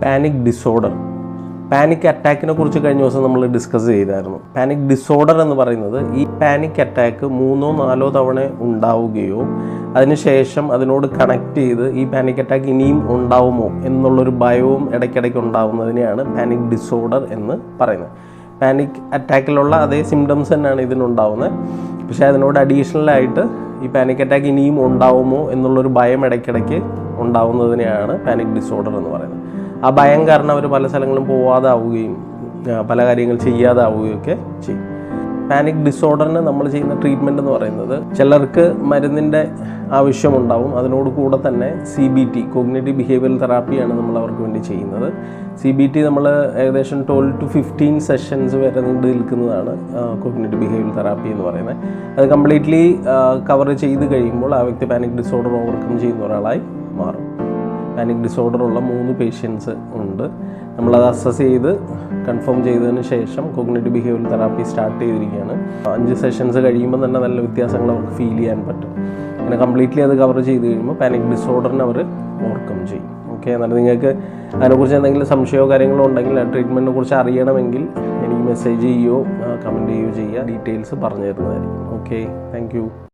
Panic disorder, panic അറ്റാക്കിനെ കുറിച്ച് കഴിഞ്ഞ ദിവസം നമ്മൾ ഡിസ്കസ് ചെയ്തായിരുന്നു. പാനിക് ഡിസോർഡർ എന്ന് പറയുന്നത് ഈ പാനിക് അറ്റാക്ക് 3-4 തവണ ഉണ്ടാവുകയോ അതിനുശേഷം അതിനോട് കണക്ട് ചെയ്ത് ഈ പാനിക് അറ്റാക്ക് ഇനിയും ഉണ്ടാവുമോ എന്നുള്ളൊരു ഭയവും ഇടയ്ക്കിടയ്ക്ക് ഉണ്ടാവുന്നതിനെയാണ് പാനിക് ഡിസോർഡർ എന്ന് പറയുന്നത്. പാനിക് അറ്റാക്കിലുള്ള അതേ സിംറ്റംസ് തന്നെയാണ് ഇതിനുണ്ടാവുന്നത്. പക്ഷേ അതിനോട് അഡീഷണലായിട്ട് ഈ പാനിക് അറ്റാക്ക് ഇനിയും ഉണ്ടാവുമോ എന്നുള്ളൊരു ഭയം ഇടയ്ക്കിടയ്ക്ക് ഉണ്ടാവുന്നതിനെയാണ് പാനിക് ഡിസോർഡർ എന്ന് പറയുന്നത്. ആ ഭയം കാരണം അവർ പല സ്ഥലങ്ങളും പോവാതാവുകയും പല കാര്യങ്ങൾ ചെയ്യാതാവുകയൊക്കെ ചെയ്യും. പാനിക് ഡിസോർഡറിന് നമ്മൾ ചെയ്യുന്ന ട്രീറ്റ്മെൻറ്റ് എന്ന് പറയുന്നത്, ചിലർക്ക് മരുന്നിൻ്റെ ആവശ്യമുണ്ടാവും. അതിനോട് കൂടെ തന്നെ CBT, കോഗ്നിറ്റീവ് ബിഹേവിയറൽ തെറാപ്പിയാണ് നമ്മൾ അവർക്ക് വേണ്ടി ചെയ്യുന്നത്. CBT നമ്മൾ ഏകദേശം 12 to 15 സെഷൻസ് വരെ നീണ്ടു നിൽക്കുന്നതാണ് കോഗ്നിറ്റീവ് ബിഹേവിയറൽ തെറാപ്പി എന്ന് പറയുന്നത്. അത് കംപ്ലീറ്റ്ലി കവർ ചെയ്ത് കഴിയുമ്പോൾ ആ വ്യക്തി പാനിക് ഡിസോർഡർ ഓവർകം ചെയ്യുന്ന ഒരാളായി മാറും. പാനിക് ഡിസോർഡർ ഉള്ള 3 പേഷ്യൻസ് ഉണ്ട്. നമ്മളത് അസസ് ചെയ്ത് കൺഫേം ചെയ്തതിന് ശേഷം കോഗ്നിറ്റീവ് ബിഹേവിയറൽ തെറാപ്പി സ്റ്റാർട്ട് ചെയ്തിരിക്കുകയാണ്. 5 സെഷൻസ് കഴിയുമ്പോൾ തന്നെ നല്ല വ്യത്യാസങ്ങൾ അവർക്ക് ഫീൽ ചെയ്യാൻ പറ്റും. അങ്ങനെ കംപ്ലീറ്റ്ലി അത് കവർ ചെയ്ത് കഴിയുമ്പോൾ പാനിക് ഡിസോർഡറിനെ അവർ ഓവർകം ചെയ്യും. ഓക്കെ, എന്നിട്ട് നിങ്ങൾക്ക് അതിനെക്കുറിച്ച് എന്തെങ്കിലും സംശയമോ കാര്യങ്ങളോ ഉണ്ടെങ്കിൽ ആ ട്രീറ്റ്മെൻറ്റിനെ കുറിച്ച് അറിയണമെങ്കിൽ എനിക്ക് മെസ്സേജ് ചെയ്യുകയോ കമൻറ്റ് ചെയ്യുകയോ ചെയ്യുക. ഡീറ്റെയിൽസ് പറഞ്ഞു തരുന്നതായിരിക്കും. Okay, thank you.